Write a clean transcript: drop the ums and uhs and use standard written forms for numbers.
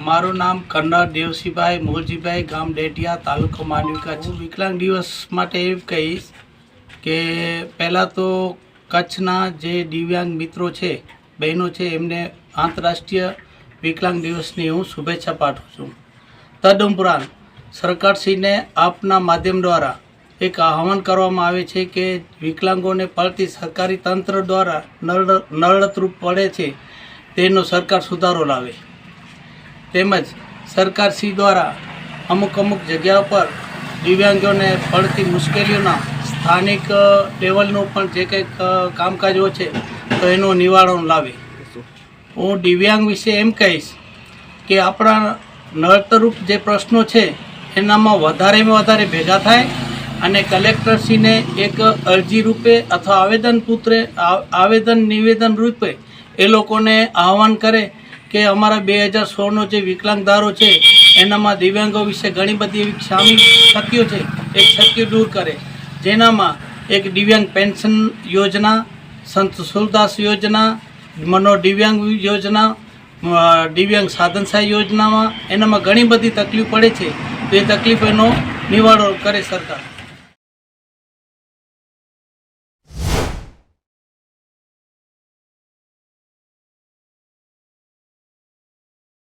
મારું નામ કન્નર દેવસીભાઈ મોલજીભાઈ, ગામ ડેટિયા, તાલુકો માંડવી, કચ્છ। વિકલાંગ દિવસ માટે એવું કહીશ કે પહેલાં તો કચ્છના જે દિવ્યાંગ મિત્રો છે, બહેનો છે, એમને આંતરરાષ્ટ્રીય વિકલાંગ દિવસની હું શુભેચ્છા પાઠવું છું। તદુપરાંત સરકારશ્રીને આપના માધ્યમ દ્વારા એક આહવાન કરવામાં આવે છે કે વિકલાંગોને પડતી સરકારી તંત્ર દ્વારા નળતરૂપ પડે છે તેનો સરકાર સુધારો લાવે, તેમજ સરકારશ્રી દ્વારા અમુક જગ્યાઓ પર દિવ્યાંગોને પડતી મુશ્કેલીઓના સ્થાનિક લેવલનું પણ જે કંઈક કામકાજો છે તો એનું નિવારણ લાવે। હું દિવ્યાંગ વિશે એમ કહીશ કે આપણા નળતરૂપ જે પ્રશ્નો છે એનામાં વધારેમાં વધારે ભેગા થાય અને કલેક્ટરશ્રીને એક અરજી રૂપે અથવા આવેદન નિવેદન રૂપે એ લોકોને આહવાન કરે કે અમારા 2016નો જે વિકલાંગ ધારો છે એનામાં દિવ્યાંગો વિશે ઘણી બધી એવી સામી શક્તિઓ છે, એક શક્તિ દૂર કરે, જેનામાં એક દિવ્યાંગ પેન્શન યોજના, સંત સુરદાસ યોજના, મનો દિવ્યાંગ યોજના, દિવ્યાંગ સાધન સહાય યોજનામાં એનામાં ઘણી બધી તકલીફ પડે છે, તો એ તકલીફોનો નિવારો કરે સરકાર।